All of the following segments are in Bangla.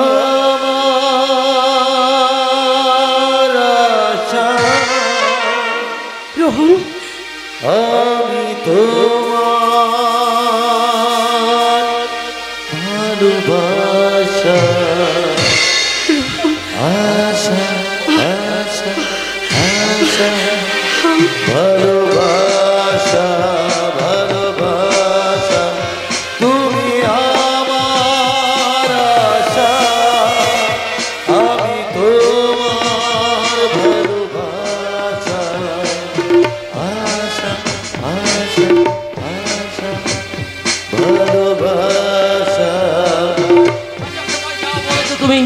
আমার আশা রোহন, আমি তোমার ভালোবাসা আশা আশা আশা ভালোবাসা ভালোবাসা তুমি আমার আশা আমি তোমার ভালোবাসা আশা আশা আশা ভালোবাসা। তুমি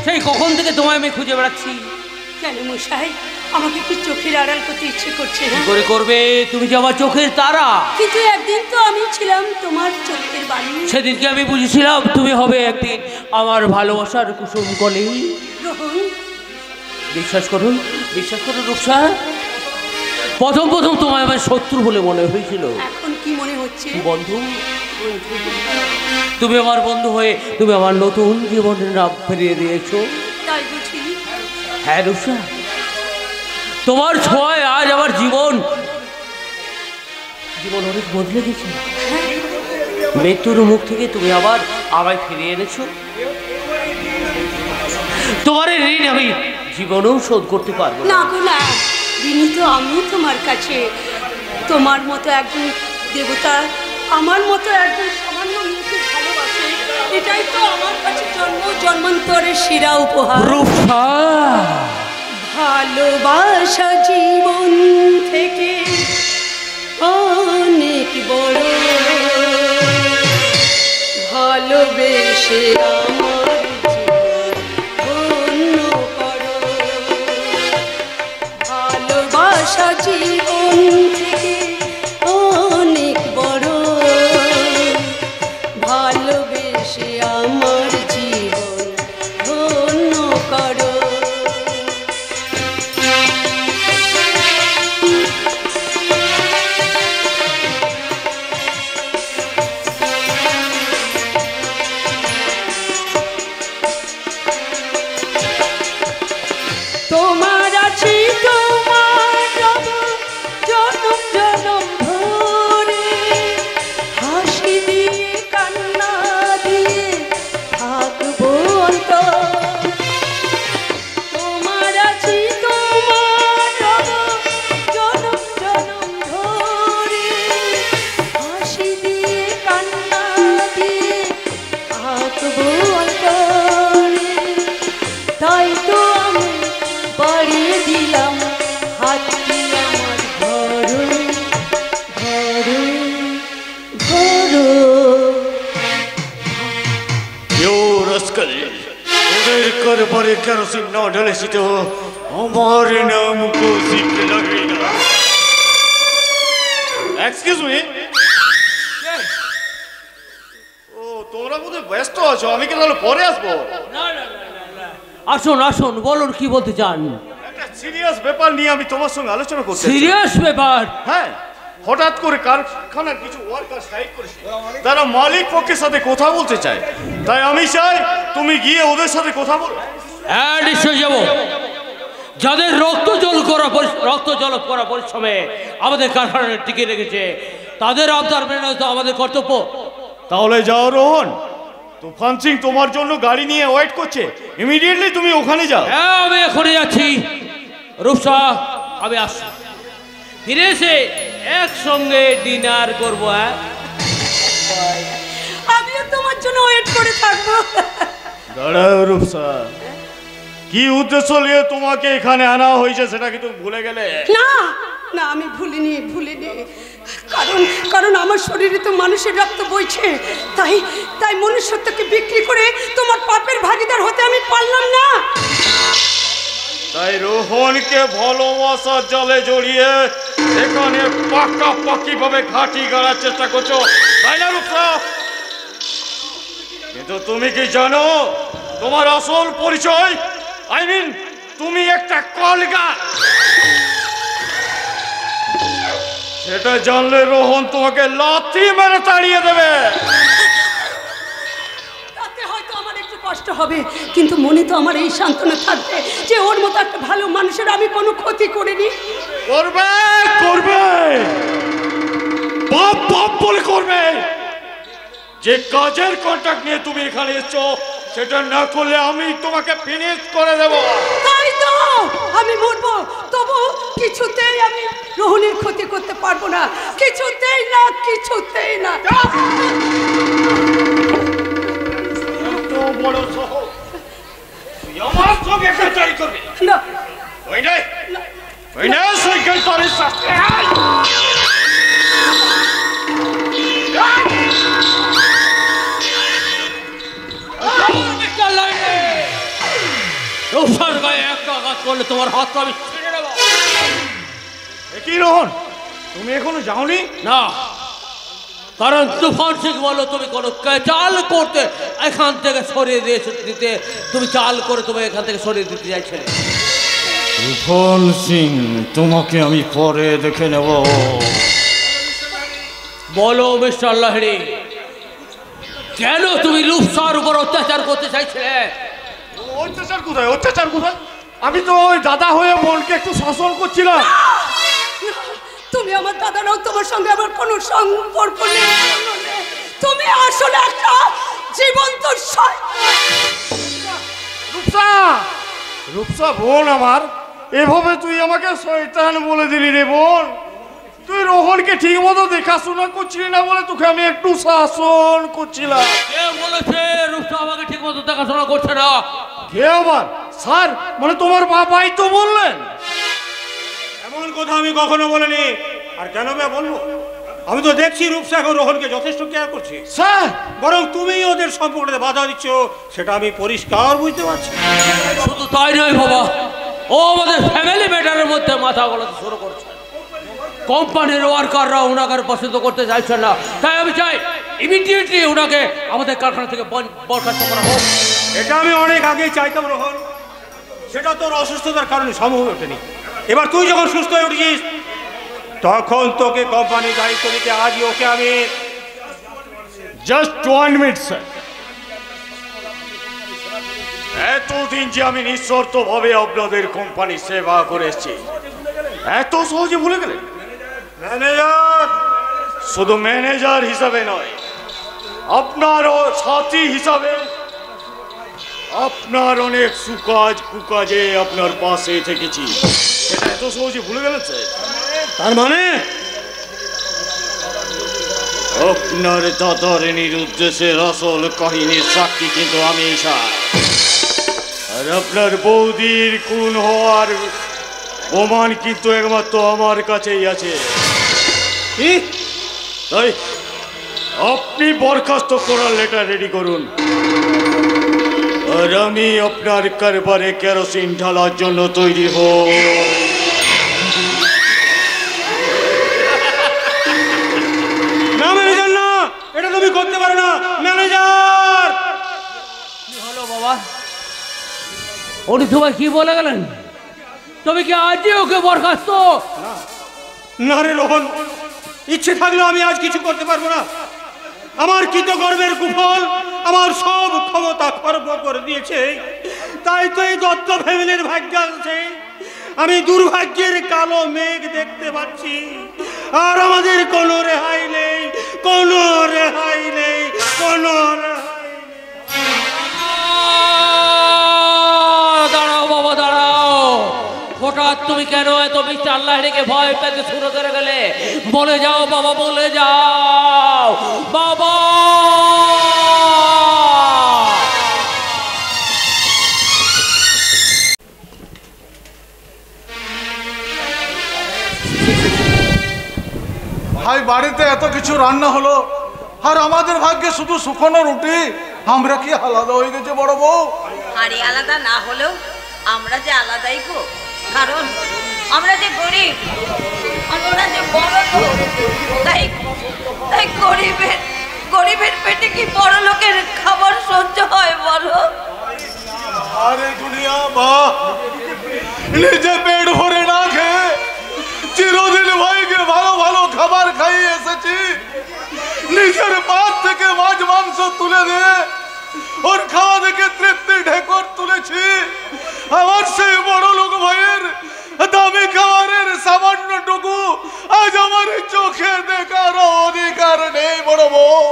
সেই কখন থেকে তোমায় আমি খুঁজে বেড়াচ্ছি। কেন মশাই, আমাকে কি চোখের আড়াল করতে ইচ্ছে করছে না? করে করবে, তুমি যে আমার চোখের তারা। কিন্তু একদিন তো আমি ছিলাম তোমার চোখের বালি। সেদিনকে আমি বুঝেছিলাম তুমি হবে একদিন আমার ভালোবাসার কুসুম কলি। রোহন, বিশ্বাস করুন রূপসা, প্রথম তোমায় আমার শত্রু বলে মনে হয়েছিল। এখন কি মনে হচ্ছে? বন্ধু, তুমি আমার বন্ধু হয়ে তুমি আমার নতুন জীবনের নাম ফিরিয়ে দিয়েছো। তাই বুঝি? হ্যাঁ রূপসা, তোমার ছোঁয়ায় আজ আমার জীবন অনেক বদলে গেছে। মৃত্যুর মুখ থেকে তুমি আবার আমায় ফিরিয়ে এনেছো। তোমার এই ঋণ আমি জীবনেও শোধ করতে পারবো না গো না, ঋণী তো আমি তোমার কাছে। তোমার মতো একজন দেবতা আমার মতো একজন সামান্য মেয়েকে ভালোবাসে, এটাই তো আমার কাছে জন্মান্তরের সেরা উপহার। রূপসা, ভালোবাসা জীবন থেকে অনেক বড়, ভালোবেসে আমার জীবন ধন্য করো। ভালোবাসা জীবন থেকে অনেক বড়, ভালোবেসে আমার জীবন ধন্য করো। তোমার আছি তোমার রব জনম জনম ধরে, হাসি দিয়ে কান্না দিয়ে থাকবো অন্তর। তোমার আছি তোমার রব জনম জনম ধরে, হাসি দিয়ে কান্না দিয়ে থাকবো অন্তরে। তাই তো আমি বাড়িয়ে দিলাম হাতটি আমার ঘরো ঘরো ঘরো। ওদের করবারে কেরোসিন না ঢেলেছি তো আমার নাম কৌশিক লাগে না। Excuse me. ও তোমরা বোধহয় ব্যস্ত আছো, আমি কি তাহলে পরে আসবো? আসুন বলুন কি বলতে চান। একটা সিরিয়াস ব্যাপার নিয়ে আমি তোমার সঙ্গে আলোচনা করতে চাই। সিরিয়াস ব্যাপার? হ্যাঁ, হঠাৎ করে কারখানার কিছু ওয়ার্কার স্ট্রাইক করেছে, তারা মালিক পক্ষের সাথে কথা বলতে চায়। তাই আমি চাই তুমি গিয়ে ওদের সাথে কথা বলো। হ্যাঁ নিশ্চয়ই যাবো। যাদের রক্ত জল করা পরিশ্রমে আমাদের কারখানায় টিকে রেখেছে তাদের আবদার মেনে তো আমাদের কর্তব্য। তাহলে যাও রোহন, তুফান সিং তোমার জন্য গাড়ি নিয়ে ওয়েট করছে, ইমিডিয়েটলি তুমি ওখানে যাও। হ্যাঁ আমি এখনই যাচ্ছি। রূপসা, আমি আসছি, ফিরে এসে একসঙ্গে ডিনার করবো। হ্যাঁ, আমিও তোমার জন্য ওয়েট করে থাকবো। দাঁড়াও রূপসা, কি উদ্দেশ্য নিয়ে তোমাকে এখানে আনা হয়েছে সেটা কি তুমি ভুলে গেলে? না না, আমি ভুলিনি। কারণ আমার শরীরে তো মানুষের রক্ত বইছে, তাই মনুষ্যত্বকে বিক্রি করে তোমার পাপের ভাগিদার হতে আমি পারলাম না। তাই রোহনকে ভালোবাসার জালে জড়িয়ে এখানে পাকাপাকি ভাবে ঘাঁটি গাড়ার চেষ্টা করছো, তাই না রূপসা? কিন্তু তুমি কি জানো তোমার আসল পরিচয়? তুমি একটা কলগা। সেটা জানলে রোহন তোমাকে লাথি মেরে তাড়িয়ে দেবে। তাতে হয়তো আমার একটু কষ্ট হবে, কিন্তু মনে তো আমার এই সান্ত্বনা থাকবে যে ওর মতো একটা ভালো মানুষের আমি কোনো ক্ষতি করিনি। করবে করবে, বাপ বাপ বলে করবে। যে কাজের কন্ট্রাক্ট নিয়ে তুমি এখানে এসছো সেটা না করলে আমি তোমাকে ফিনিশ করে দেব। তাই তো আমি মরবো, তবু কিছুতেই আমি রোহিণীর ক্ষতি করতে পারবো না, কিছুতেই না, কিছুতেই না। এত বড় শহর, তুই আমার সঙ্গে কাটাই করবি না ওই নাই, ওই না সাইকেল তারিস শাস্তি। রূপসার গায়ে একটা আঘাত করলে তোমার হাত আমি ছিঁড়ে নেব। কি রোহন, তুমি এখনো যাওনি? না, কারণ তুফান সিং বলো তুমি কোনো চাল করতে এখান থেকে সরিয়ে দিতে, তুমি চাল করে তুমি এখান থেকে সরিয়ে দিতে চাইছিলে। তুফান সিং, তোমাকে আমি পরে দেখে নেব। বলো মিস্টার লাহিড়ী, কেন তুমি রূপসার উপর অত্যাচার করতে চাইছিলে? অত্যাচার কোথায়, অত্যাচার কোথায়? আমি তো ওই দাদা হয়ে বোনকে একটু শাসন করছিলাম। তুমি আমার দাদা নাও, তোমার সঙ্গে আমার কোনো সম্পর্ক নেই। তুমি আসলে একটা জীবন্ত রূপসা, রূপসা বোন আমার, এভাবে তুই আমাকে শয়তান বলে দিলি রে বোন। তুই রোহনকে ঠিক মতো দেখাশোনা করছিলি না বলে তোকে আমি একটু শাসন করছিলাম। কে বলেছে রূপসা আমাকে ঠিক মতো দেখাশোনা করছে না? কে আবার? স্যার, মানে তোমার বাবাই তো বললেন। এমন কথা আমি কখনো বলিনি। আর কেন বে বলবো? আমি তো দেখছি রূপসা এখন রোহনকে যথেষ্ট কেয়ার করছে। স্যার, বরং তুমি ওদের সম্পর্কে বাধা দিচ্ছ, সেটা আমি পরিষ্কার বুঝতে পারছি। শুধু তাই নয় বাবা, ও আমাদের ফ্যামিলি ম্যাটারের মধ্যে মাথা গলাতে শুরু করছে। কোম্পানির ওয়ার্কাররা ওনাকে পছন্দ করতে চাইছে না, তাই আমি চাই ইমিডিয়েটলি ওনাকে আমাদের কারখানা থেকে বরখাস্ত করা হোক। এটা আমি অনেক আগেই চাইতাম রোহন, সেটা তোর অসুস্থতার কারণে সম্ভব হয়ে ওঠেনি। এবার তুই যখন সুস্থ হয়ে উঠেছিস তখন তোকে কোম্পানির দায়িত্ব দিতে আজই ওকে আমি। Just 1 minute sir. এতদিন যে আমি নিঃশর্তভাবে আপনাদের কোম্পানি সেবা করে এসেছি, এত সহজে ভুলে গেলেন? ম্যানেজার, শুধু ম্যানেজার হিসাবে নয়, আপনারও সাথী হিসাবে আপনার অনেক সুকাজ কুকাজে আপনার পাশে থেকেছি। এটা এত সহজে ভুলে গেলেন স্যার? তার মানে আপনার দাদারিনীর উদ্দেশ্যে আসল কাহিনীর সাক্ষী কিন্তু আমি স্যার। আর আপনার বৌদির খুন হওয়ার প্রমাণ কিন্তু একমাত্র আমার কাছেই আছে। কি? তাই আপনি বরখাস্ত করার লেটার রেডি করুন, আর আমি আপনার কারবারে কেরোসিন ঢালার জন্য তৈরি হই। না ম্যানেজার, না, এটা তুমি করতে পারো না ম্যানেজার। কি হলো বাবা? উনি তোমায় কি বলে গেলেন? তুমি কি আজই ওকে বরখাস্ত? না রে রোহন, ইচ্ছে থাকলেও আমি আজ কিছু করতে পারবো না। আমার কৃতগর্বের কুফল আমার সব ক্ষমতা খর্ব করে দিয়েছে। তাই তো এই দত্ত ফ্যামিলির ভাগ্য আছে আমি দুর্ভাগ্যের কালো মেঘ দেখতে পাচ্ছি, আর আমাদের কোনো রেহাই নেই, কোনো রেহাই নেই, কোনো রেহাই নেই। দাঁড়াও বাবা, দাঁড়াও। হঠাৎ তুমি কেন এত মিস্টার লাহিড়ীকে ভয় পেতে শুরু করে গেলে? বলে যাও বাবা, বলে যাও বাবা। ভাই, বাড়িতে এত কিছু রান্না হলো আর আমাদের ভাগ্যে শুধু শুকনো রুটি। আমরা কি আলাদা হয়ে গেছে বড় বউ? আরে আলাদা না হলেও আমরা যে আলাদাই গো, কারণ আমরা যে গরিব, আমরা যে বড় লোক। তাই তাই গরিবের পেটে কি বড় লোকের খাবার সহ্য হয় বলো? আরে দুনিয়া মা, নিজে পেট ভরে না খেয়ে চিরদিন ভাইকে ভালো ভালো খাবার খাইয়ে এসেছি। নিজের পাত থেকে মাছ মাংস তুলে দিয়ে ওর খাওয়া দেখে তৃপ্তি ঢেকর তুলেছি। আমার সেই বড় লোক ভাইয়ের দামি খাবারের সামান্যটুকু আজ আমার চোখে দেখার অধিকার নেই বড় বউ,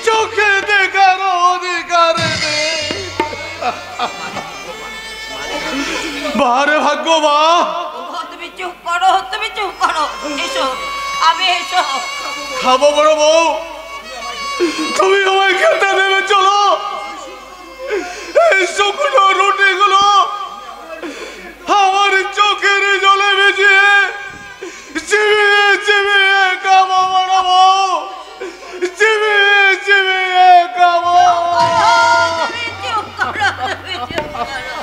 চোখে দেখার অধিকার নেই। বারে ভাগ্য মা। তুমি চুপ করো, তুমি চুপ করো। এসো, আমি এসো। খাবো বড় বউ, তুমি আমায় খেতে দেবে চলো। এই শুকনো রুটিগুলো আমার চোখের জলে ভিজিয়ে চিবিয়ে চিবিয়ে খাবো বড় বউ, চিবিয়ে চিবিয়ে খাবো। তুমি চুপ করো, তুমি চুপ করো।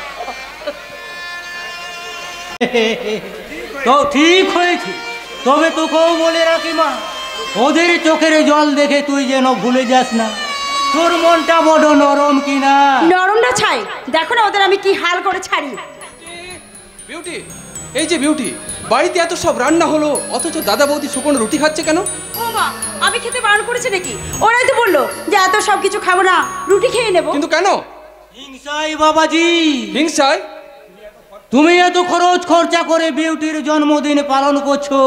তো ঠিক হয়েছে, তবে তোকেও বলে রাখি মা, ওদের চোখের জল দেখে তুই যেন ভুলে যাস না তোর মনটা বড় নরম কিনা। নরমটা ছাই, দেখো না ওদের আমি কি হাল করে ছাড়ি। বিউটি, এই যে বিউটি, বাড়িতে এত সব রান্না হলো অথচ দাদা বৌদি শুকনো রুটি খাচ্ছে কেন? ও মা, আমি খেতে বারণ করেছি নাকি? ওরাই তো বললো যে এত সব কিছু খাবো না, রুটি খেয়ে নেবো। কিন্তু কেন? হিংসাই বাবাজি। হিংসায়? তুমি এত খরচ খরচা করে বিউটির জন্মদিন পালন করছো,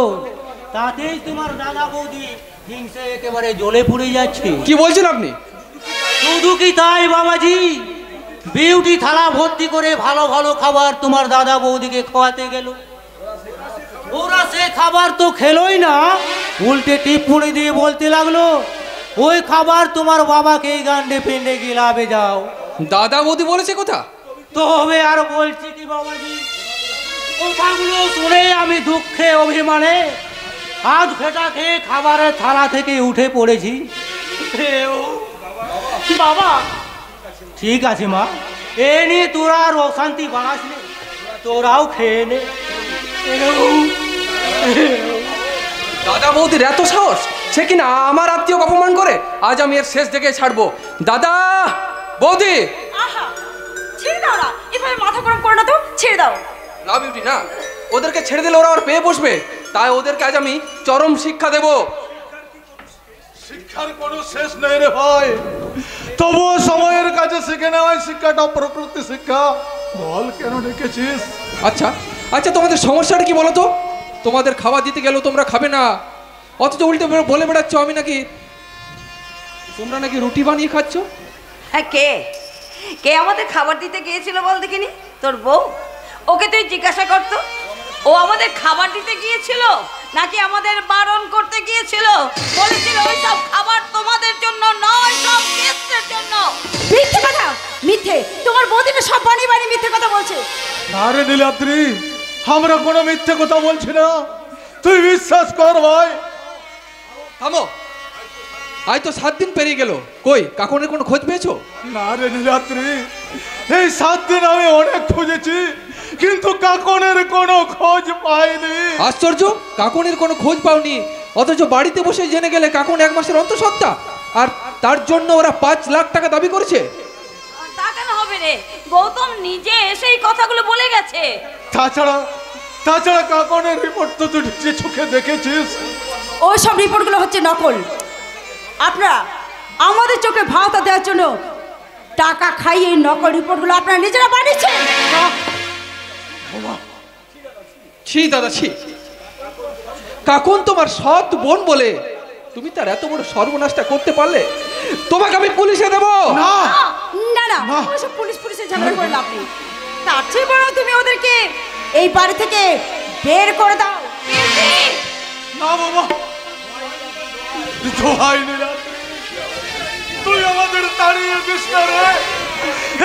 তাতেই তোমার দাদা বৌদি হিংসে একেবারে জ্বলে পুড়ে যাচ্ছে। কি বলছেন আপনি? শুধু কি তাই বাবাজি, বিউটি থালা ভর্তি করে ভালো ভালো খাবার তোমার দাদা বৌদিকে খাওয়াতে গেল, ওরা সে খাবার তো খেলোই না, উল্টে টিপ্পনি দিয়ে বলতে লাগলো ওই খাবার তোমার বাবাকে গান্ডে পিন্ডে গিলাবে যাও। দাদা বৌদি বলেছে কথা? তবে আর বলছি কি বাবাজি, কথাগুলো শুনে আমি দুঃখে অভিমানে হাত ফেটা খেয়ে খাবারের থালা থেকে উঠে পড়েছি। বাবা ঠিক আছে মা, এ নিয়ে তোরা আর অশান্তি বাড়াস নে, তোরাও খেয়ে নে। দাদা বৌদির এত সাহস, সে কিনা আমার আত্মীয়কে অপমান করে। আজ আমি এর শেষ দেখে ছাড়বো। দাদা বৌদি, আহা, ছেড়ে দাও না, এভাবে মাথা গরম করো না তো, ছেড়ে দাও। না বিউটি না, ওদেরকে ছেড়ে দিলে ওরা আর পেয়ে বসবে, তাই ওদেরকে আজ আমি চরম শিক্ষা দেব। শিক্ষার কোনো শেষ নেই রে ভাই, তবুও সময়ের কাছে শিখে নেওয়াই শিক্ষাটা প্রকৃতি শিক্ষা। বল কেন ডেকেছিস? আচ্ছা আচ্ছা, তোমাদের সমস্যাটা কি বলো তো? তোমাদের খাবার দিতে গেলেও তোমরা খাবে না, অথচ উল্টে বলে বেড়াচ্ছ আমি নাকি, তোমরা নাকি রুটি বানিয়ে খাচ্ছ। হ্যাঁ, কে কে আমাদের খাবার দিতে গিয়েছিল বল দেখিনি? তোর বউ? ওকে তুই জিজ্ঞাসা করতো, ও আমাদের খাবার দিতে গিয়েছিল নাকি আমাদের বারণ করতে গিয়েছিল? বলেছিল ওই সব খাবার তোমাদের জন্য নয়, সব গেস্টের জন্য। মিথ্যে কথা, মিথ্যে। তোমার বৌদিটা সব বানিয়ে বানিয়ে মিথ্যে কথা বলছে। আরে নীলাদ্রি, আমরা কোনো মিথ্যে কথা বলছি না, তুই বিশ্বাস কর ভাই। থামো, আজ তো 7 দিন পেরিয়ে গেল, কই কাকুনের কোনো খোঁজ পেয়েছো? না রে নীলাদ্রি, এই 7 দিন আমি অনেক খুঁজেছি, কিন্তু কাকনের কোনো খোঁজ পাইনি। আশ্চর্য, কাকুনের কোনো খোঁজ পাওনি, অথচ বাড়িতে বসে জেনে গেলে কাকুন 1 মাসের অন্তঃসত্ত্বা, আর তার জন্য ওরা 5 লাখ টাকা দাবি করেছে। তা কেন হবে রে? গৌতম নিজে এসে এই কথাগুলো বলে গেছে। তাছাড়া কাকনের রিপোর্ট তো তুই নিজে চোখে দেখেছিস। ওই সব রিপোর্টগুলো হচ্ছে নকল। আপনারা আমাদের চোখে ভাওতা দেওয়ার জন্য টাকা খাইয়ে এই নকল রিপোর্টগুলো আপনারা নিজেরা বানিয়েছেন। ছি দাদা ছি, কাকুন তোমার সৎ বোন বলে তুমি তার এত বড় সর্বনাশটা করতে পারলে? তোমাকে আমি পুলিশে দেবো। না না না, ওসব পুলিশে ঝগড়া করে লাভ নেই। তার চেয়ে বরং তুমি ওদেরকে এই বাড়ি থেকে বের করে দাও। না বাবা, দোহাই নীলাদ্রি, তুই আমাদের তাড়িয়ে দিস না রে।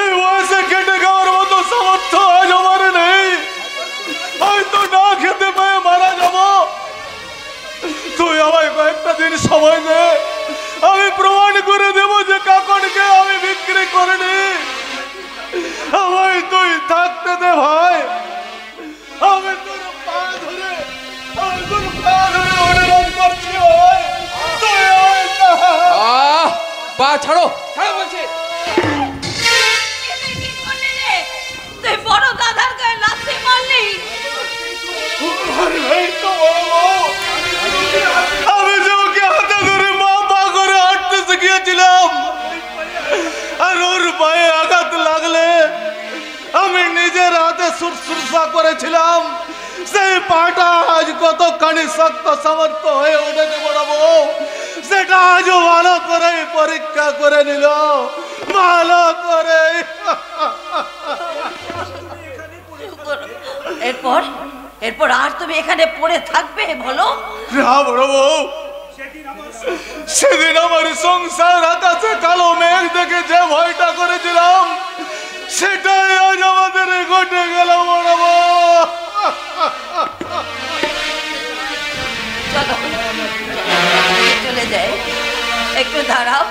এই বয়সে কেটে খাওয়ার মতো সামর্থ্য আজ আমার নেই, হয়তো না খেতে পেয়ে মারা যাব। তুই আমায় কয়েকটা দিন সময় দে, আমি প্রমাণ করে দেব যে কাকনকে আমি বিক্রি করিনি। আমায় তুই থাকতে দে ভাই, আমি তোর পা ধরে অনুরোধ করছি ভাই, তুই পা ছাড়ো, ছাড়ো বলছে। তুই বড় দাদার গায়ে লাথি মারলি। আমি যে ওকে হাতে ধরে মা করে হাঁটতে শিখিয়েছিলাম, আর ওর পায়ে শুশ্রূষা করেছিলাম সেই পাটা আজ কতখানি শক্ত সামর্থ্য হয়ে উঠেছে বড় বউ, সেটা আজও ভালো করে পরীক্ষা করে নিল, ভালো করে। এরপর এরপর আর তুমি এখানে পড়ে থাকবে বলো? না বড় বউ, সেদিন আমার সংসার আকাশে কালো মেঘ দেখে যে ভয়টা করেছিলাম সেটাই আজ আমাদের ঘটে গেল বড় বউ। চলো চলে যাই, একটু দাঁড়াও,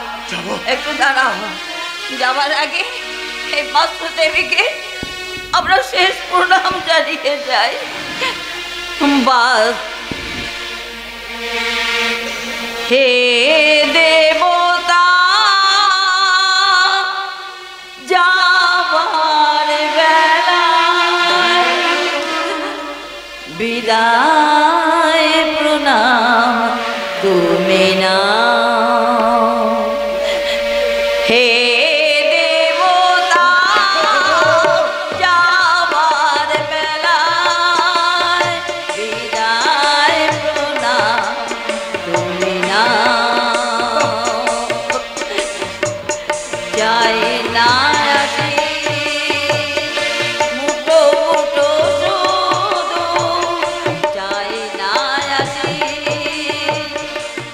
একটু দাঁড়াও। যাবার আগে এই মাস্টার দেবীকে আমরা শেষ প্রণাম জানিয়ে যাই। বাস হে দেবতা, যাবার বেলায় বিদায় প্রণাম তুমি না। হে দেবতা, যাবার বেলায় বিদায় প্রণাম তুমি না। যাই না আসি মুঠো মুঠো শুধু, যাই না আসি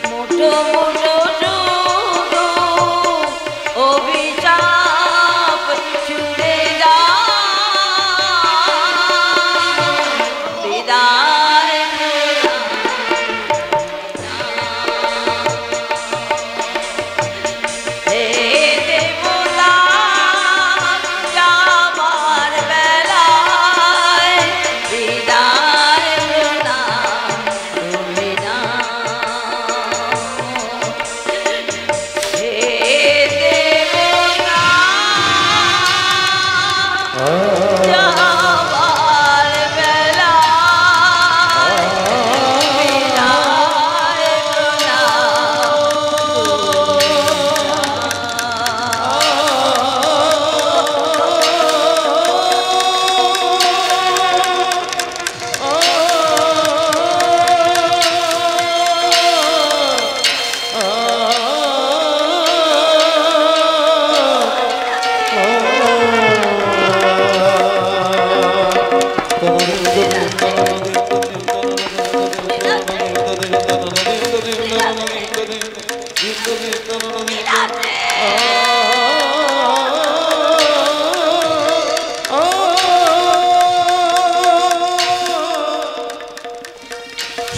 মুঠো মুঠো শুধু, অভিশাপ ছুড়ে দাও বিদায় হে দেবতা, যাবার বেলায় বিদায় প্রণাম তুমি না। হে দেবতা, যাবার বেলায় বিদায়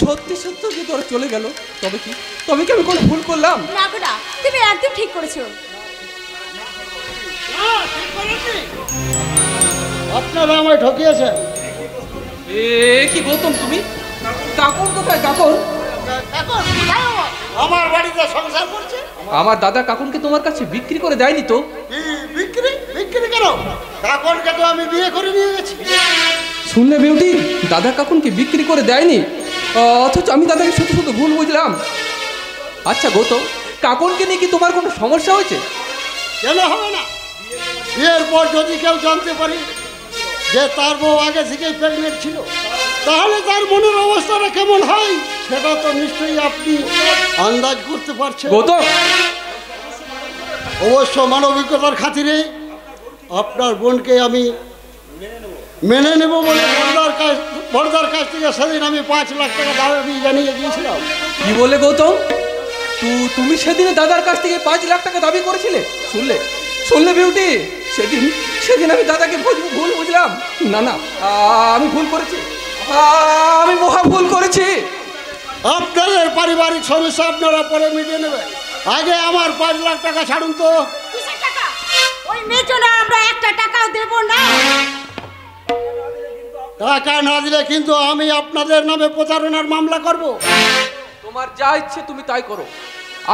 সত্যি সত্যি যদি ওরা চলে গেল তবে কি আমি কোনো ভুল করলাম? না গো না, তুমি একদম ঠিক করেছো। আপনারা আমায় ঠকিয়েছেন। এ কি গৌতম, তুমি? কাকন কোথায়? কাকন আমার বাড়িতে সংসার করছে। আমার দাদা কাকুনকে তোমার কাছে বিক্রি করে দেয়নি তো? কি বিক্রি? বিক্রি কেন? কাকনকে তো আমি বিয়ে করে নিয়ে গেছি। শুনলে বিউটি, দাদা কাকুনকে বিক্রি করে দেয়নি, অথচ আমি দাদাকে শুধু শুধু ভুল বুঝলাম। আচ্ছা গৌতম, কাকুনকে নিয়ে কি তোমার কোনো সমস্যা হয়েছে? কেন হবে না? বিয়ের পর যদি কেউ জানতে পারে যে তার বউ আগে থেকেই প্রেগনেন্ট ছিল, তাহলে তার মনের অবস্থাটা কেমন হয় সেটা তো নিশ্চয়ই আপনি আন্দাজ করতে পারছেন। গৌতম, অবশ্য মানবিকতার খাতিরে আপনার বোনকে আমি মেনে নেব বলে বড়দার কাছ থেকে সেদিন আমি 5 লাখ টাকা দাবি জানিয়ে দিয়েছিলাম। কি বলে গৌতম? তুমি সেদিনে দাদার কাছ থেকে 5 লাখ টাকা দাবি করেছিলে? শুনলে বিউটি, সেদিন আমি দাদাকে ভুল বুঝলাম। না না, আমি ভুল করেছি, আমি মহা ভুল করেছি। আপনাদের পারিবারিক সমস্যা আপনারা পরে মিটিয়ে নেবেন, আগে আমার 5 লাখ টাকা ছাড়ুন তো। কিসের টাকা? ওই মেয়ের জন্য আমরা একটা টাকাও দেব না। টাকা না দিলে কিন্তু আমি আপনাদের নামে প্রতারণার মামলা করব। তোমার যা ইচ্ছে তুমি তাই করো।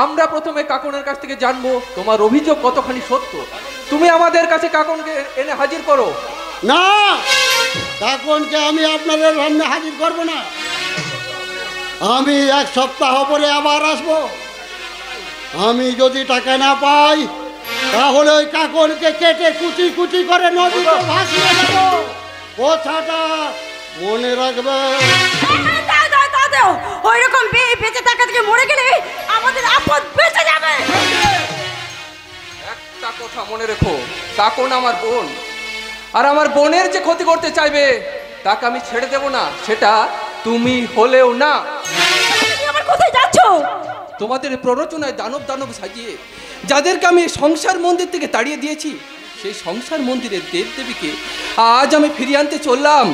আমরা প্রথমে কাকনের কাছ থেকে জানবো তোমার অভিযোগ কতখানি সত্য। তুমি আমাদের কাছে কাকনকে এনে হাজির করো। না, কাকনকে আমি আপনাদের সামনে হাজির করব না। আমি 1 সপ্তাহ পরে আবার আসবো। আমি যদি টাকা না পাই তাহলে ওই কাকনকে কেটে কুচি কুচি করে নদীতে ভাসিয়ে দেব। কথাটা মনে রাখবে। ওই রকম বেঁচে থাকা থেকে মরে গেলে আমাদের আপদ বেঁচে যাবে। একটা কথা মনে রেখো, কাকন আমার বোন, আর আমার বোনের যে ক্ষতি করতে চাইবে তাকে আমি ছেড়ে দেব না, সেটা তুমি হলেও না। তুমি আমার কোথায় যাচ্ছ? তোমাদের প্ররোচনায় দানব দানব সাজিয়ে যাদেরকে আমি সংসার মন্দির থেকে তাড়িয়ে দিয়েছি, সেই সংসার মন্দিরের দেব দেবীকে আজ আমি ফিরিয়ে আনতে চললাম।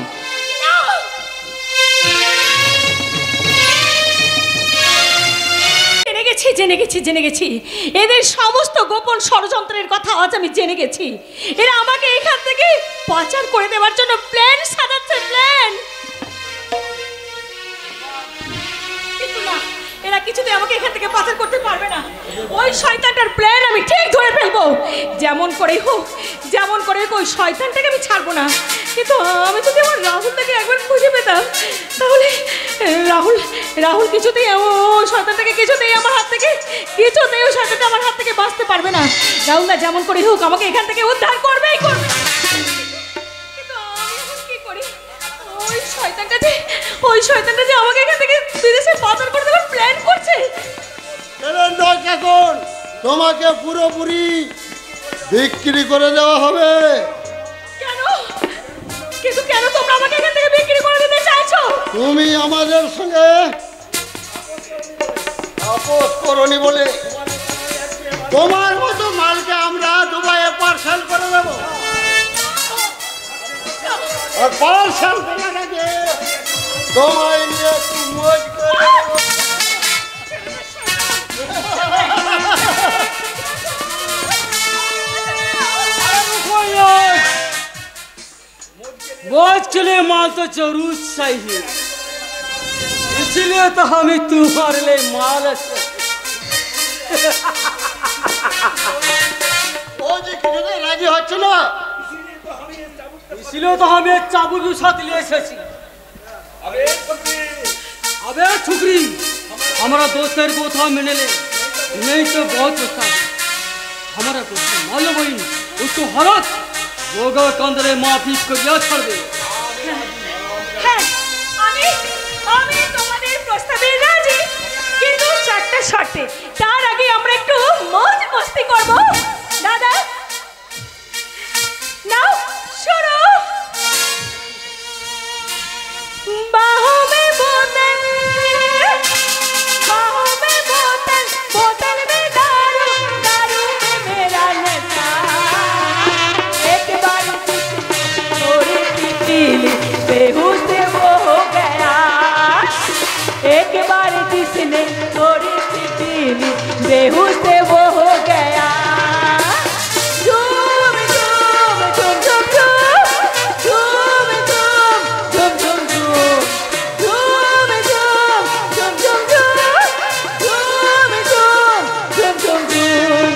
জেনে গেছি এদের সমস্ত গোপন ষড়যন্ত্রের কথা আজ আমি জেনে গেছি। এরা আমাকে এখান থেকে পাচার করে দেওয়ার জন্য প্ল্যান সাজাচ্ছে, প্ল্যান। কিন্তু না, এরা কিছুতে আমাকে এখান থেকে পাচার করতে পারবে না। ওই শয়তানটার প্ল্যান আমি ঠিক ধরে ফেলবো। যেমন করে হোক ওই শয়তানটাকে আমি ছাড়বো না। কিন্তু আমি যদি আমার রাহুলটাকে একবার খুঁজে পেতাম, তাহলে রাহুল কিছুতেই ওই শয়তানটাকে কিছুতেই আমার হাত থেকে ওই শয়তানটা আমার হাত থেকে বাঁচতে পারবে না। রাহুলদা যেমন করে হোক আমাকে এখান থেকে উদ্ধার করবেই করবে। কিন্তু আমি এখন কি করি? ওই শয়তানটা যে আমাকে এখান থেকে বিদেশে পাচার করে দেওয়ার প্ল্যান করছে। এখন তোমাকে পুরোপুরি বিক্রি করে দেওয়া হবে। কেন? কিন্তু কেন তোমরা আমাকে এখান থেকে বিক্রি করে দিতে চাইছো? তুমি আমাদের সঙ্গে আপোষ করনি বলে তোমার মতো মালকে আমরা দুবাইয়ে পার্সেল করে দেব। আর পার্সেল করার আগে তোমায় নিয়ে একটু মজ করে मौज के लिए माल तो जरूर चाहिए, इसलिए तो हमें तुम्हारे लिए माल রাজি হচ্ছে না, इसलिए तो हमें चाबू भी साथ ले एसेছি। अबे छुकरी, हमारा दोस्तर को था मैंने ले, नहीं तो बहुत गुस्सा है। हमारा दोस्त मालूम नहीं उसको हरत होगा कंदरे माफी को क्या छोड़ दे। হ্যাঁ, আমি তোমাদের প্রস্তাবে রাজি, কিন্তু চারটা শর্তে। তার আগে আমরা একটু মজ মস্তি করব। দাদা নাও শুরু। बाहों में बोतल, बोतल में दारू, दारू में मेरा नशा। एक बार थोड़ी सी पीली बेहोश वो हो गया। एक बार जिसने थोड़ी सी पीली बेहोश वो हो गया। झूम झूम झूम झूम झूम झूम झूम झूम झूम झूम झूम झूम झूम झूम झूम।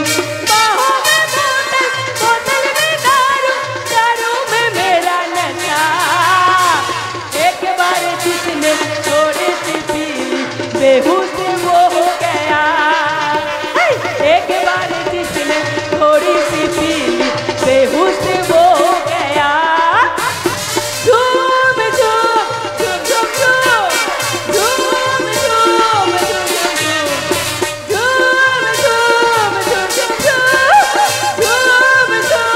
बाहों में बोतल, बोतल में दारू, दारू में मेरा नशा। एक बार जिसने थोड़ी सी पीली बेहोश वो हो गया। एक बार जिसने थोड़ी सी पीली बेहोश वो हो गया। झूम झूम झूम झूम झूम झूम झूम झूम झूम झूम झूम झूम झूम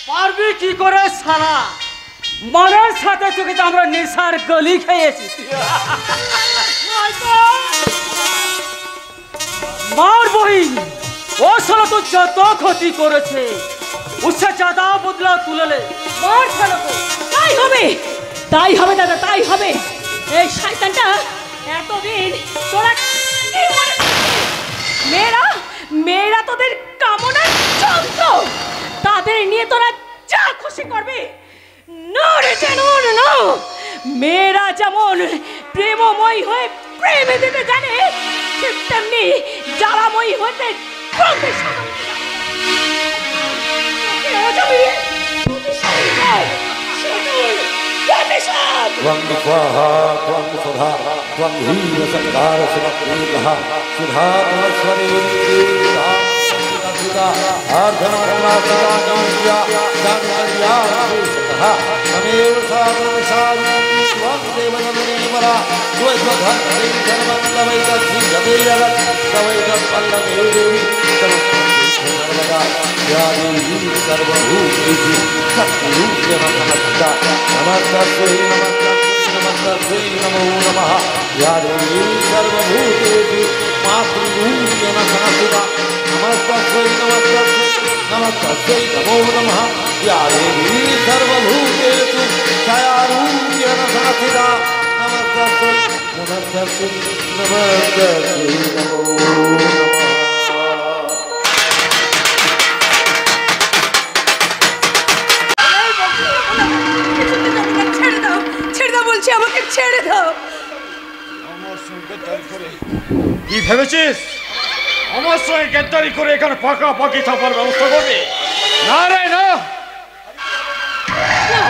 পারবি কি করে সারা মনের সাথে তোকে তো আমরা নেশার গলি খেয়েছি। মার বহিন ও সালা তো যত ক্ষতি করেছে উসে চাঁদা বদলা তুলে লে। মার ফেলবো। তাই হবে দাদা, তাই হবে। এই শয়তানটা এতদিন তোরা কি মনে করছিস? মেয়েরা তোদের কামনার যন্ত্র, তাদের নিয়ে তোরা যা খুশি করবি। নো রে জানুন, নো। মেয়েরা যেমন প্রেমময়ী হয়ে প্রেমে দিতে জানে, ঠিক তেমনি জ্বালাময়ী হতে প্রতিশোধ त्वं स्वाहा त्वं सुधा त्वं हीरसंहार सुमत्रीकः सुधा तमस्वरेन्द्रिया अर्धमात्मात्मिका जानुर्या तमेव साधुसाधु त्वं देवनमुनिवरा द्वैतधर्मे धर्मवल्लभैकश्रीजगैरगत् तवैकपल्लवेदेवी सर्वदा या देवी सर्वभूतेषु शक्तिरूप्यमहमस्ता नमस्तस्यै नमस्तस्यै नमो नमः या देवी सर्वभूतेषु मातृरूप्यमहमस्ता नमस्तस्यै नमस्तस्यै नमो नमः या देवी सर्वभूतेषु छायारूप्यमहमस्ता नमस्तस्यै नमो नमः। আমাকে ছেড়ে দাও। কি ভেবেছিস আমার সঙ্গে গ্রেফতারি করে এখানে পাকাপাকি থাকার ব্যবস্থা করবি? না রে না,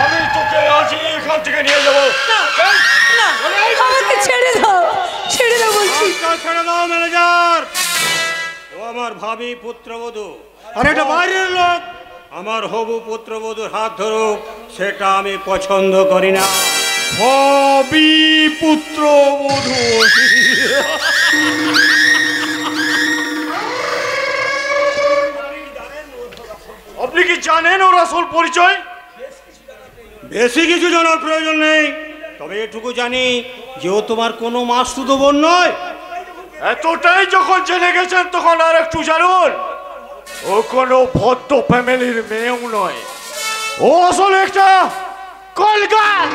আমি তোকে আজই এখান থেকে নিয়ে যাবো। আমাকে ছেড়ে দাও, ছেড়ে দাও বলছি। ছেড়ে দাও ম্যানেজার, ও আমার ভাবি পুত্রবধূ আর একটা বাইরের লোক আমার হবু পুত্রবধূর হাত ধরুক, সেটা আমি পছন্দ করি না। ভাবি পুত্রবধূ, আপনি কি জানেন ওর আসল পরিচয়? বেশি কিছু জানার প্রয়োজন নেই, তবে এটুকু জানি যে ও তোমার কোনো মাসতুতো বোন নয়। এতটাই যখন জেনে গেছেন তখন আর একটু জানুন, ও কোনো ভদ্র ফ্যামিলির মেয়েও নয়, ও আসলে একটা কলগাল।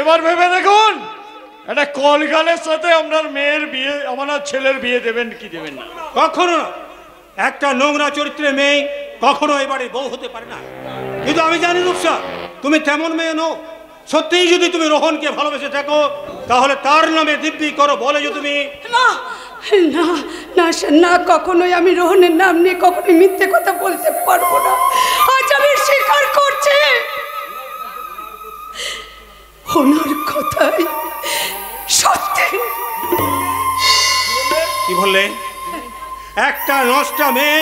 এবার ভেবে দেখুন, একটা কলগালের সাথে আপনার মেয়ের বিয়ে, আমার ছেলের বিয়ে দেবেন কি দেবেন না? কখনো না, একটা নোংরা চরিত্রের মেয়ে কখনো এবারে বউ হতে পারে না। কিন্তু আমি জানি রূপসা, তুমি তেমন মেয়ে নও। সত্যিই যদি তুমি রোহনকে ভালোবেসে থাকো তাহলে তার নামে দিব্যি করো বলে যে তুমি। না না না না, কখনোই আমি রোহনের নাম নিয়ে কখনোই মিথ্যে কথা বলতে পারবো না। আজ আমি স্বীকার করছি, ওনার কথাই সত্যি। কি বললে? একটা নষ্টা মেয়ে?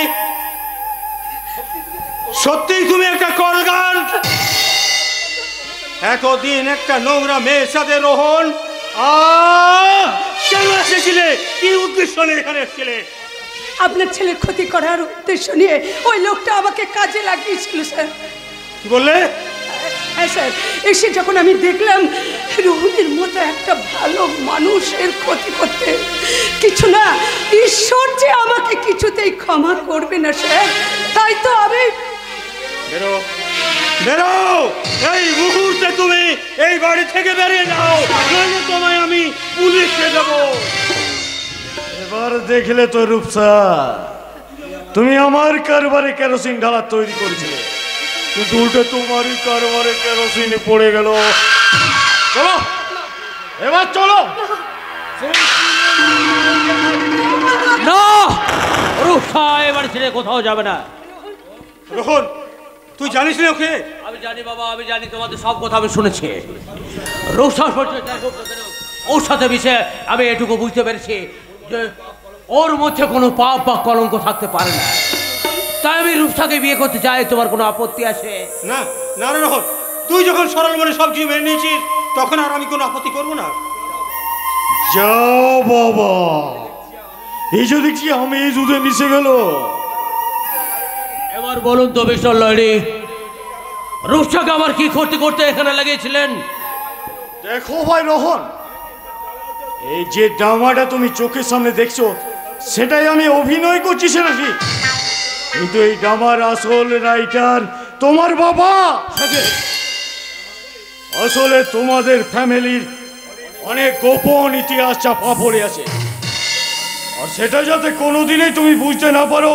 সত্যিই তুমি একটা কলগাল? এতদিন একটা নোংরা মেয়ের সাথে রোহন কেন এসেছিলে? কি উদ্দেশ্য নিয়ে এখানে এসেছিলে? আপনার ছেলের ক্ষতি করার উদ্দেশ্য নিয়ে ওই লোকটা আমাকে কাজে লাগিয়েছিল স্যার। কি বললে? হ্যাঁ স্যার, এসে যখন আমি দেখলাম রোহনের মতো একটা ভালো মানুষের ক্ষতি করতে, কিছু না, ঈশ্বর যে আমাকে কিছুতেই ক্ষমা করবে না স্যার, তাই তো আমি। বেরো বেরো, এই মুহূর্তে তুমি এই বাড়ি থেকে বেরিয়ে যাও, নইলে তোমায় আমি পুলিশে দেব। এবার দেখলে তো রূপসা, তুমি আমার কারবারে কেরোসিন ঢালা তৈরি করেছিলে, কিন্তু উল্টে তোমারই কারবারে কেরোসিন পড়ে গেল। চলো এবার চলো। না, রূপসা এবার ছেড়ে কোথাও যাবে না। রোহন, তুই জানিস না ওকে? আমি জানি বাবা, আমি জানি, তোমাদের সব কথা আমি শুনেছি। রূপসার পরিচয় ওর সাথে মিশে আমি এটুকু বুঝতে পেরেছি যে ওর মধ্যে কোনো পাপ বা কলঙ্ক থাকতে পারে না। তাই আমি রূপসাকে বিয়ে করতে চাই। তোমার কোনো আপত্তি আছে? না না রে রোহন, তুই যখন সরল মনে সব কিছু মেনে নিয়েছিস তখন আর আমি কোনো আপত্তি করবো না। যাও বাবা, এই যে দেখছি আমি এই দুধে মিশে গেল। এবার বলুন তো মিস্টার লরি, রূপসাকে আমার কি করতে করতে এখানে লাগিয়েছিলেন? দেখো ভাই রোহন, এই যে ড্রামাটা তুমি চোখের সামনে দেখছো সেটাই আমি অভিনয় করছি নাকি? কিন্তু এই ড্রামার আসল রাইটার তোমার বাবা। আসলে তোমাদের ফ্যামিলির অনেক গোপন ইতিহাস চাপা পড়ে আছে, আর সেটা যাতে কোনোদিনই তুমি বুঝতে না পারো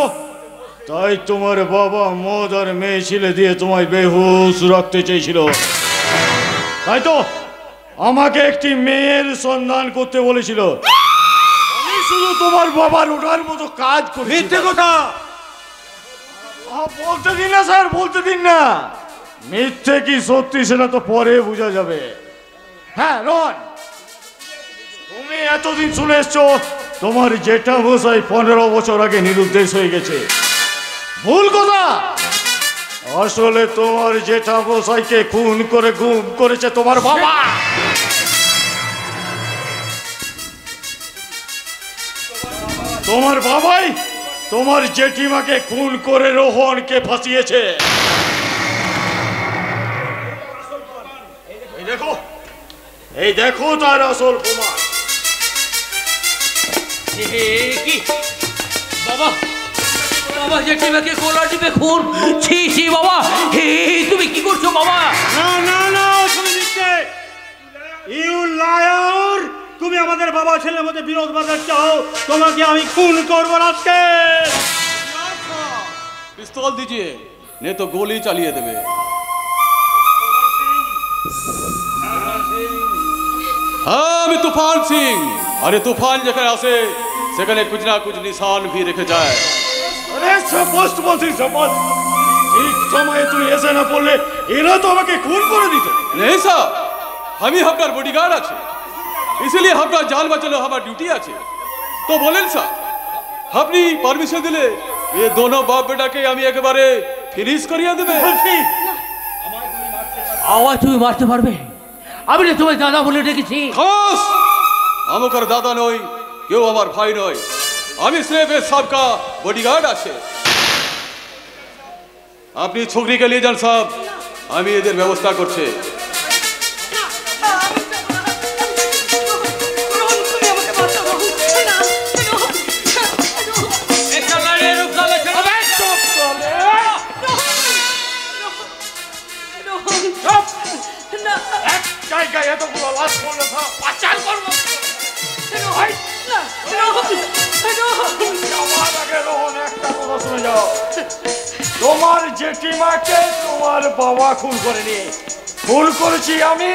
তাই তোমার বাবা মদ আর মেয়ে ছেলে দিয়ে তোমায় বেহুশ রাখতে চেয়েছিল। তাই তো আমাকে একটি মেয়ের সন্ধান করতে বলেছিল, আমি শুধু তোমার বাবার ওঠার মতো কাজ করি। মিথ্যে কথা বলতে দিন না স্যার, বলতে দিন না। মিথ্যে কি সত্যি সেটা তো পরে বোঝা যাবে। হ্যাঁ রন, তুমি এতদিন শুনে এসছো তোমার জেঠা মশাই 15 বছর আগে নিরুদ্দেশ হয়ে গেছে। ভুল কথা। আসলে তোমার জেঠা মশাইকে খুন করে গুম করেছে তোমার বাবা। তোমার বাবাই তোমার জেঠিমাকে খুন করে রোহনকে ফাঁসিয়েছে। এই দেখো তার আসল প্রমাণ। কি বাবা, বাবা জেঠিমাকে কোলা টিপে খুন? ছি ছি বাবা, তুমি কি করছো বাবা? না না না, শুনে নিচ্ছে। ইউ লায়ার, তুমি আমাদের বাবা ছেলের মধ্যে বিরোধ বাঁধাতে চাও। তোমাকে আমি খুন করবো আজকে। पिस्तौल दीजिए, नहीं तो गोली चालिए देवे। हाँ, मैं तूफान सिंह। अरे तूफान जगह आसे সেখানে कुछ ना कुछ निशान भी रेखे जाए। अरे सपोस्ट বলছি সপোজ। ঠিক সময়ে তুই এসে না বললে এরা তো আমাকে খুন করে দিত। नहीं साहब, हम ही আপনার বডিগার্ড আছে, इसलिए আপনার জান বাঁচানো আমার ডিউটি আছে। তো বলেন স্যার, আপনি পারমিশন দিলে ये दोनों बाप बेटा के আমি একেবারে ফিনিশ করিয়ে দেবে। আওয়াজ তুমি মারতে পারবে? আমি না তোমায় দাদা বলে ডেকেছি। খাস আমার দাদা নই, কেউ আমার ভাই নয়, আমি সির্ফ এ সবকা বডিগার্ড আছে। আপনি ছোকরিকে নিয়ে যান সাহেব, আমি এদের ব্যবস্থা করছি। জায়গায় এতগুলো লাশ পড়ে পাচার করবো। আমার আগে রোহন একটা কথা শুনে যাও, তোমার জেঠিমাকে তোমার বাবা খুন করেনি, খুন করেছি আমি।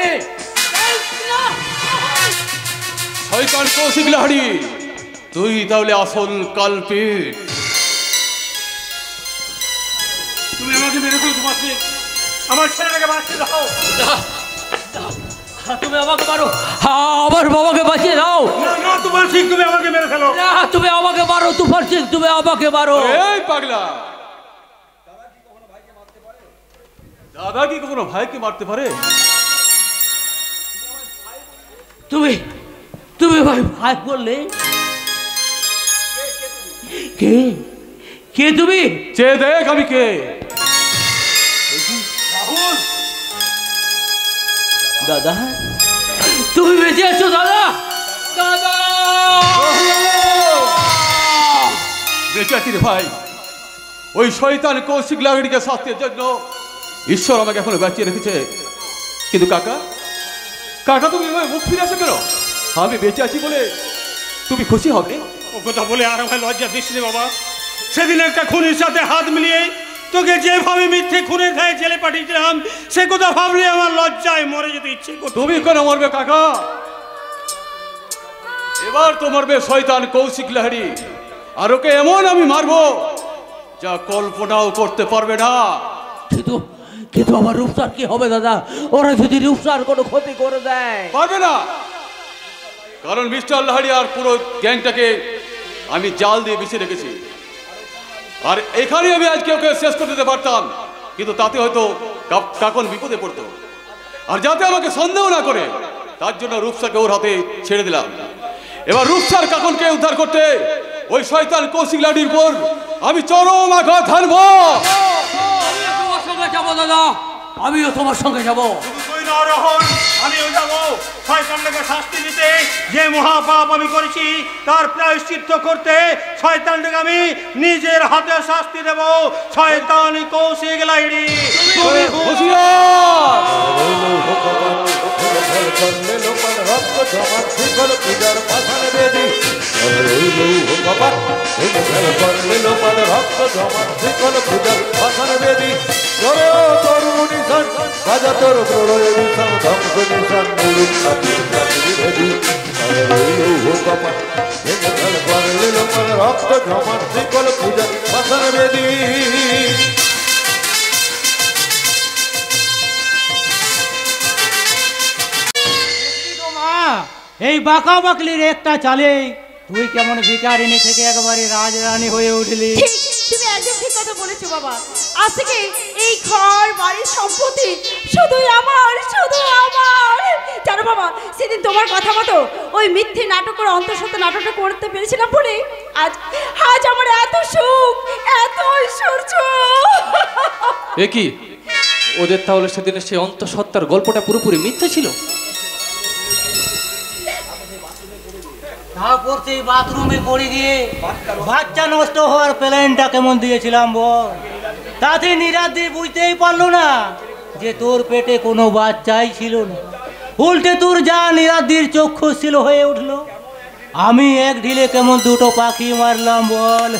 শয়তান কৌশিক লাহিড়ী, তুই তাহলে আসল কালপিট। তুমি আমাকে মেরে ফেলো তোমার ছেলে, আমার ছেলেটাকে বাঁচিয়ে দাও। তুমি আমাকে মারো, আমার বাবাকে বাঁচিয়ে দাও। না তোমার ঠিক, তুমি আমাকে মেরে ফেলো। না তুমি আমাকে মারো, তুফান সিং তুমি আমাকে মারো। এই পাগলা, দাদা কি কখনো ভাইকে মারতে পারে? তুমি তুমি ভাই ভাই বললে? কে কে তুমি? চে দেখ আমি কে। দাদা তুমি বেঁচে আছো? দাদা দাদা বেঁচে আছি রে ভাই। ওই শয়তান কৌশিক লাহিড়ীকে শাস্তির জন্য ঈশ্বর আমাকে এখনো বাঁচিয়ে রেখেছে। কিন্তু কাকা, কাকা তুমি মুখ ফিরে আসো কেন? আমি বেঁচে আছি বলে তুমি খুশি হবে? ও কথা বলে আর আমায় লজ্জা দিস রে বাবা। সেদিন একটা খুনির সাথে হাত মিলিয়ে তোকে যেভাবে মিথ্যে খুনের গায়ে জেলে পাঠিয়েছিলাম, সে কথা ভাবলে আমার লজ্জায় মরে যেতে ইচ্ছে করছে। তুমি কেন মরবে কাকা? এবার তো মরবে শয়তান কৌশিক লাহিড়ী, আর ওকে এমন আমি মারবো যা কল্পনাও করতে পারবে না। কিন্তু কিন্তু আমার রূপসার কি হবে দাদা? ওরা যদি রূপসার কোনো ক্ষতি করে দেয়? পারবে না, কারণ মিস্টার লাহিড়ী আর পুরো গ্যাংটাকে আমি জাল দিয়ে বিছিয়ে রেখেছি। আর এখানে আমি আজকে ওকে শেষ করে দিতে পারতাম, কিন্তু তাতে হয়তো কাকন বিপদে পড়তো। আর যাতে আমাকে সন্দেহ না করে, তার জন্য রূপসাকে ওর হাতে ছেড়ে দিলাম। এবার রূপসার কাকনকে উদ্ধার করতে ওই শয়তান কৌশিক লাহিড়ীর উপর আমি চরম আঘাত হানবো। তোমার সঙ্গে যাবো দাদা, আমিও তোমার সঙ্গে যাবো। তুই না রোহন, আমিও যাবো শয়তানটাকে শাস্তি দিতে। যে মহাপাপ আমি করেছি তার প্রায়শ্চিত্ত করতে শয়তানটাকে আমি নিজের হাতে শাস্তি দেব। শয়তান কৌশিক লাহিড়ী, তুমি রক্ত জমা শিকল পূজা পাথর বেদী। এই বাঁকা বাকলির একটা চালে তুই কেমন ভিখারিনী থেকে একবারে রাজরানী হয়ে উঠলি। ঠিক, তুমি একদম ঠিক কথা বলেছো বাবা। আজ থেকে এই ঘর বাড়ির সম্পত্তি শুধুই আমার, শুধু আমার। জানো বাবা, সেদিন তোমার কথা মতো ওই মিথ্যে নাটক করে অন্তঃসত্ত্বা নাটকটা করতে পেরেছিলাম বলে আজ আজ আমার এত সুখ, এত ঐশ্বর্য। এ কি, ওদের তাহলে সেদিনের সেই অন্তঃসত্ত্বার গল্পটা পুরোপুরি মিথ্যে ছিল? তারপর সেই বাথরুমে পড়ে গিয়ে বাচ্চা নষ্ট হওয়ার প্ল্যানটা কেমন দিয়েছিলাম বল। তাতে নিরাদি বুঝতেই পারলো না যে তোর পেটে কোনো বাচ্চাই ছিল না, উল্টে তোর যা নিরাদির চক্ষু ছিল হয়ে উঠলো। আমি এক ঢিলে কেমন দুটো পাখি মারলাম বল।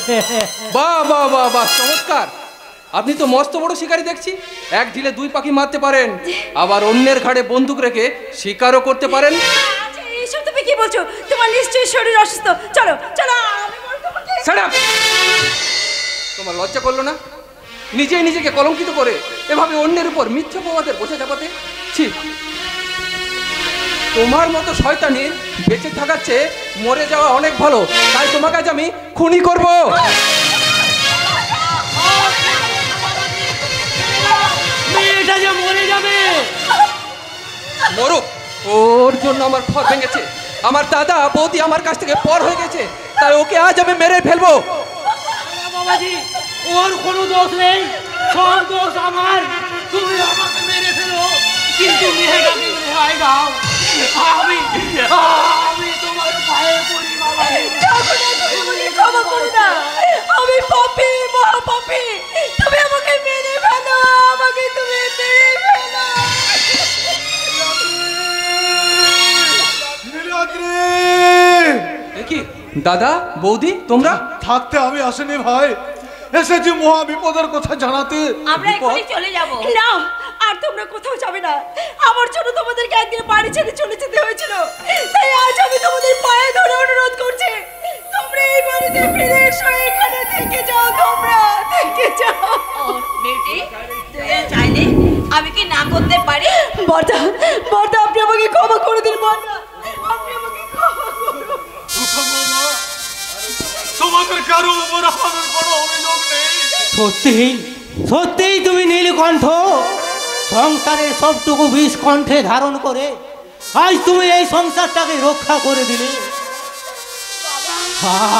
বাহ বাহ বাহ বাহ, চমৎকার! আপনি তো মস্ত বড় শিকারী দেখছি। এক ঢিলে দুই পাখি মারতে পারেন, আবার অন্যের ঘাড়ে বন্দুক রেখে শিকারও করতে পারেন। এইসব তুমি কি বলছো? তোমার নিশ্চয়ই শরীর অসুস্থ। চলো চলো, আমি Shut up! তোমার লজ্জা করলো না নিজেই নিজেকে কলঙ্কিত করে এভাবে অন্যের উপর মিথ্যা অপবাদের বোঝা চাপাতে? ছি, তোমার মতো শয়তানির বেঁচে থাকার চেয়ে মরে যাওয়া অনেক ভালো। তাই তোমাকে আজ আমি খুনি করব। মেয়েটা যে মরে যাবে। মরুক, ওর জন্য আমার ঘর ভেঙেছে, আমার দাদা বৌদি আমার কাছ থেকে পর হয়ে গেছে, তাই ওকে আজ আমি মেরে ফেলবো। বাবাজি, ওর কোনো দোষ নেই, সব দোষ আমার। তুমি আমাকে মেরে ফেলো, কিন্তু মেয়েটাকে রেহাই দাও। আমি তোমার পায়ে পড়ি বাবাজি। ক্ষমা করো না, আমি পাপী, মহা পাপী। তুমি আমাকে মেরে ফেলো, আমাকে তুমি মেরে ফেলো। কি দাদা বৌদি, তোমরা থাকতে আমি আসিনি ভাই, এসেছি মহা বিপদের কথা জানাতে। আমরা এখনই চলে যাব। না, আর তোমরা কোথাও যাবে না। আমার জন্য তোমাদেরকে একদিন বাড়ি ছেড়ে চলে যেতে হয়েছিল, তাই আজ আমি তোমাদের পায়ে ধরে অনুরোধ করছি, তোমরা এই বাড়িতে ফিরে এসো, এখানে থেকে যাও, তোমরা থেকে যাও। বেটি, তুই চাইলে আমি কি না করতে পারি? বড়দা, বড়দা, আপনি আমাকে ক্ষমা করে দিন। বড়দা, আপনি আমাকে ক্ষমা করুন। তোমাদের কারো উপর আমাদের কোনো অভিযোগ নেই। সত্যি সত্যিই তুমি নীলকণ্ঠ সংসারের সবটুকু বিষ কণ্ঠে ধারণ করে আজ তুমি এই সংসারটাকে রক্ষা করে দিলে।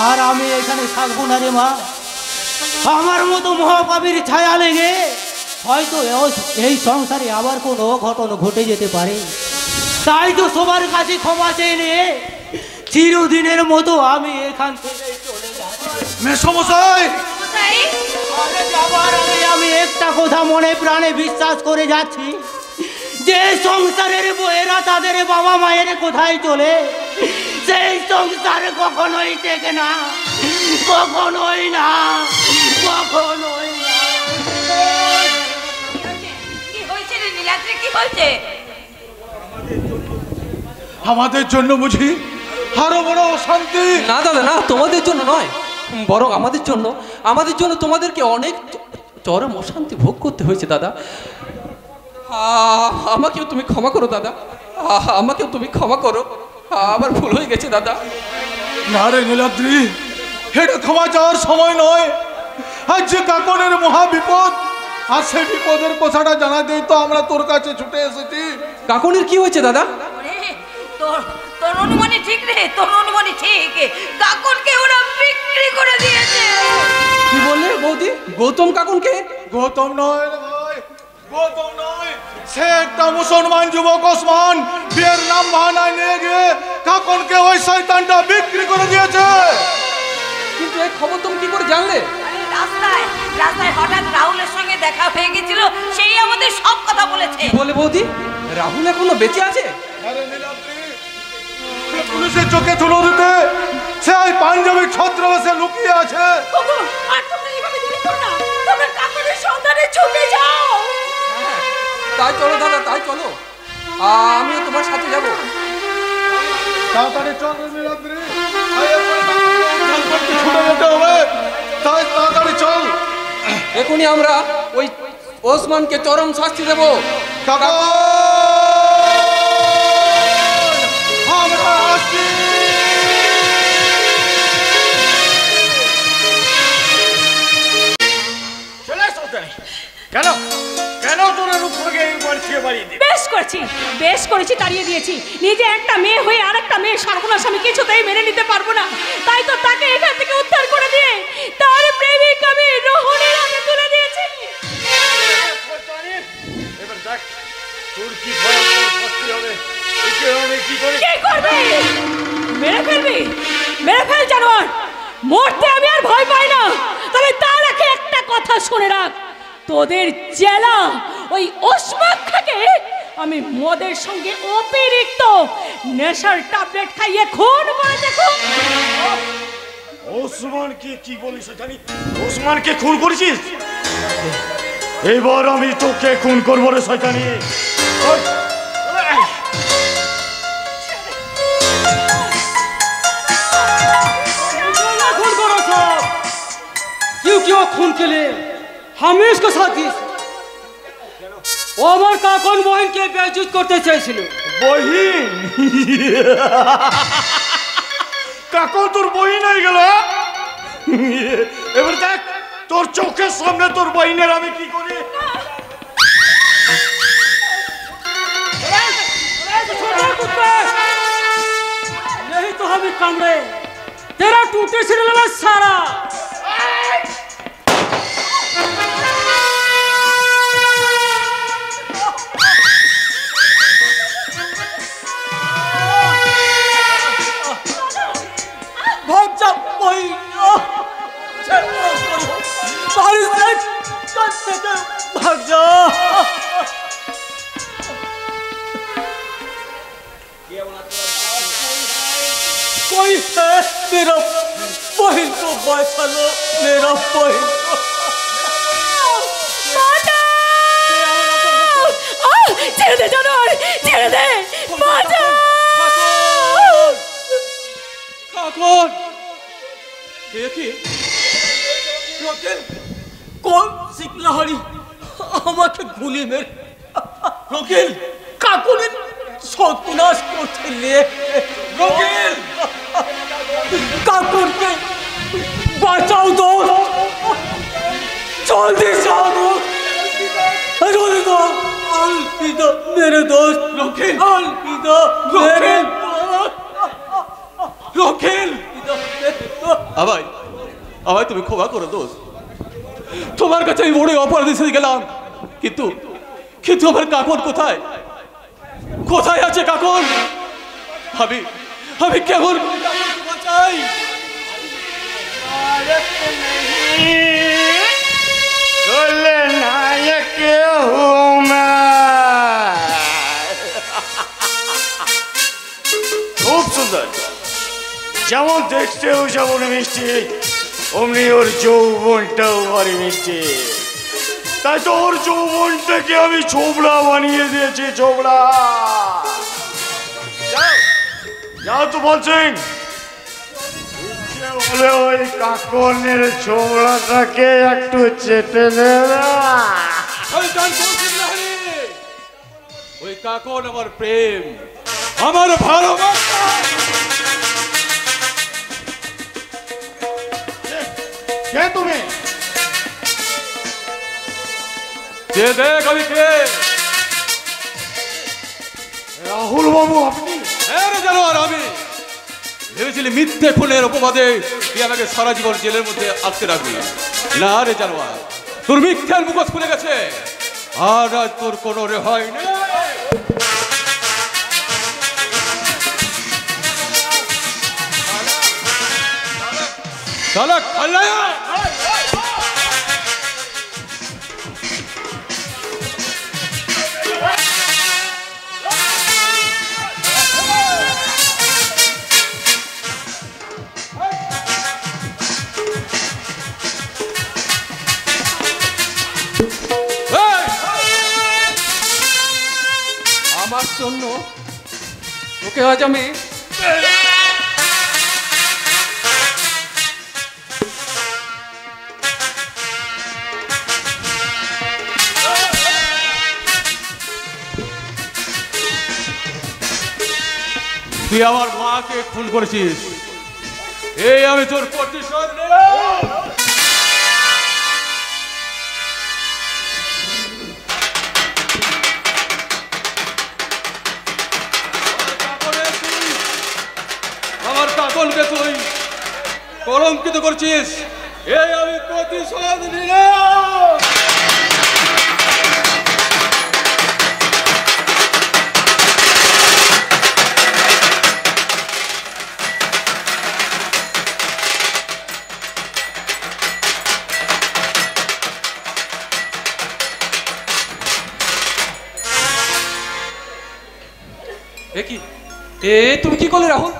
আর আমি এখানে থাকবো না রে মা। আমার মতো মহাপাপীর ছায়া লেগে হয়তো এই সংসারে আবার কোনো অঘটন ঘটে যেতে পারে। তাই তো সবার কাছে ক্ষমা চেয়ে নিয়ে চিরদিনের মতো আমি এখান থেকে চলে যাচ্ছি। মেসমশাই, যাবার আগে আমি একটা কথা মনে প্রাণে বিশ্বাস করে যাচ্ছি, যে সংসারের বউয়েরা তাদের বাবা মায়ের কোথায় চলে, সেই সংসারে কখনোই টেকে না, কখনোই না, কখনোই না। কি হয়েছে রে নীলাদ্রি, কি হয়েছে? আমাদের জন্য বুঝি আরো বড় অশান্তি? না দাদা না, তোমাদের জন্য নয়, বরং আমাদের জন্য তোমাদেরকে অনেক চরম অশান্তি ভোগ করতে হয়েছে দাদা। আমাকেও তুমি ক্ষমা করো দাদা, আমাকেও তুমি ক্ষমা করো, আমার ভুল হয়ে গেছে দাদা। না রে নীলাদ্রি, এটা ক্ষমা চাওয়ার সময় নয়। আজ যে কাকনের মহা বিপদ, আর সেই বিপদের কথাটা জানাতেই তো আমরা তোর কাছে ছুটে এসেছি। কাকনের কি হয়েছে দাদা? তোর অনুমানই ঠিক রে, তোর অনুমানই ঠিক। কাকনকে ওরা বিক্রি করে দিয়েছে। কি বললে বৌদি? গৌতম কাকনকে? গৌতম নয় রে ভাই, গৌতম নয়, সে একটা মুসলমান যুবক ওসমান বিয়ের নাম বাহানায় নিয়ে গিয়ে কাকনকে ওই শয়তানটা বিক্রি করে দিয়েছে। কিন্তু এই খবর তুমি কি করে জানলে? রাস্তায় হঠাৎ রাহুলের সঙ্গে দেখা হয়ে গেছিল, সেই আমাদের সব কথা বলেছে। কি বলে বৌদি? রাহুল এখনো বেঁচে আছে? পুলিশের চোখে তুলো দিতে সে ওই পাঞ্জাবি ছত্রবেশে লুকিয়ে আছে। আর তোমরা এইভাবে দেরি করো না, তোমরা কাকনের সন্ধানে ছুটে যাও। তাই চলো দাদা, তাই চলো, আমিও তোমার সাথে যাব। তাড়াতাড়ি চল নীলাদ্রি, ছুটে যেতে হবে, তাই তাড়াতাড়ি চল। এখনই আমরা ওই ওসমানকে চরম শাস্তি দেবো। কাকা, আমরা কেন কেন তোর রূপকে বাড়িয়ে দিবি? বেশ করেছি, তাড়িয়ে দিয়েছি। নিজে একটা মেয়ে হয়ে আর একটা মেয়ে সর্বনাশ আমি কিছুতেই মেনে নিতে পারবো না। তাই তো তাকে এখান থেকে উদ্ধার করে দিয়ে তার প্রেমিক আমি রোহণের হাতে তুলে দিয়েছি। এবার দেখ তোর কি ভয়ঙ্কর শাস্তি হবে। কি করবে? মেরে ফেল জানোয়ার। মরতে আমি আর ভয় পাই না। তবে তার আগে একটা কথা শুনে রাখ, তোদের জেলা ওই ওসমান খাকে আমি মদের সঙ্গে অতিরিক্ত নেশার ট্যাবলেট খাইয়ে খুন করে দেখো। ওসমানকে কি বলিস জানি? ওসমানকে খুন করেছিস? এবার আমি তোকে খুন করবো রে শয়তানি। क्यों खून के लिए हमें इसको साथ दी। ও আমার কাকন বহিনকে বেইজ্জত করতে চাইছিল। বহিন? কাকন তোর বহিন হয়ে গেল? এবার দেখ তোর চোখের সামনে তোর বহিনের আমি কি করি। नहीं तो हम कमरे तेरा टूटे से लगा सारा। भाग जा वही भाग जा। कोई है मेरा बहन को बचा लो, मेरा बहन को। ছেড়ে দে জানোয়ার, ছেড়ে দে। কাকন দেখি কোন শিকলাহারি আমাকে গুলি মেরে রকিল কাকুনের সর্বনাশ করতে নিয়ে। রকিল কাকুনকে বাঁচাও দোস্ত, জলদি যাও। अलविदा मेरे दोस्त। रकील अलविदा मेरे दोस्त। রকিল আমায় তুমি ক্ষমা করো দোস্ত। তোমার কাছে আমি বড় অপরাধী হয়ে গেলাম, কিন্তু আমার কাকন কোথায়? কোথায় আছে কাকন? আমি কেমন বাঁচাই? नायक हूँ मैं। खूब सुंदर, যেমন দেখতেও যেমন মিষ্টি, অমনি ওর যৌবনটাও ভারী মিষ্টি। তাই তো ওর যৌবনটাকে আমি ছোবড়া বানিয়ে দিয়েছি, ছোবড়া। যাও তো বলছেন বলে ওই কাকনের ছোবড়াটাকে একটু চেটে নেবে। ওই কাকন আমার প্রেম, আমার ভালোবাসা। কে তুমি? যে দেখ আমি কে। রাহুল বাবু আপনি? হ্যাঁ রে জানোয়ার, আমি ভেবেছিলি মিথ্যে খুনের অপবাদে তুই আমাকে সারা জীবন জেলের মধ্যে আটকে রাখবি। না রে জানোয়ার, তোর মিথ্যার মুখোশ খুলে গেছে, আর আজ তোর কোনো রেহাই নেই। শালা খাল্লায়া, আমার জন্য ওকে আজ আমি তুই আমার মাকে খুন করেছিস, এই আমি তোর প্রতিশোধ নিলাম। কলঙ্কিত করছিস, এই আমি প্রতিশোধ নিলাম। কি তুমি কি করলে রাহুল?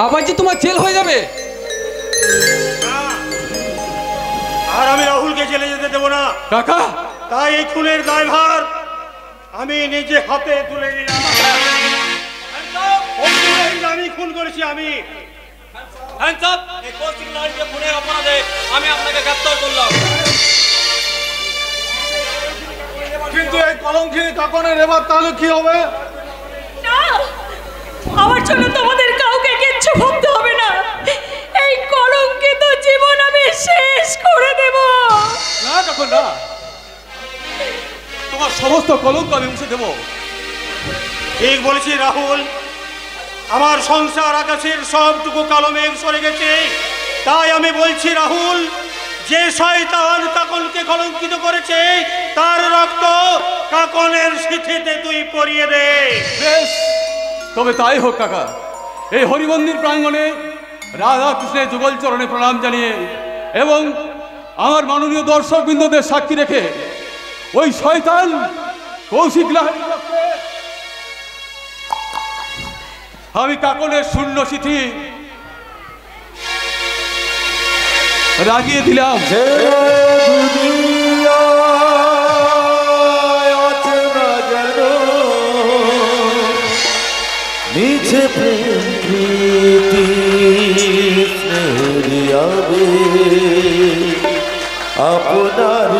আবার যে তোমার জেল হয়ে যাবে। আর আমি রাহুলকে জেলে যেতে দেবো না কাকা। তাই এই খুনের দায়ভার আমি নিজে হাতে তুলে নিলাম। আমি খুন করেছি, আমি। খুনের অপরাধে আমি আপনাকে গ্রেফতার করলাম, কিন্তু এই কলঙ্কিনী কাকনের এবার তাহলে কি হবে? না, আমার জন্য তোমাদের কাউকে কিচ্ছু ভাবতে হবে না। এই কলঙ্কিত জীবন আমি শেষ করে দেব। না কাকন না, তোমার সমস্ত কলঙ্ক আমি মুছে দেব। ঠিক বলেছি রাহুল, আমার সংসার আকাশের সবটুকু কালো মেঘ সরে গেছে। তাই আমি বলছি রাহুল, যে শয়তান কাকনকে কলঙ্কিত করেছে তার রক্ত কাকনের সিথিতে তুই পরিয়ে দে। বেশ, তবে তাই হোক কাকা। এই হরিমন্দির প্রাঙ্গণে রাধা কৃষ্ণের যুগল চরণে প্রণাম জানিয়ে এবং আমার মাননীয় দর্শকবৃন্দদের সাক্ষী রেখে ওই শয়তান কৌশিক লাহিড়ী আমি কাকনের শূন্য চিঠি রাগিয়ে দিলাম। নিচে আপনার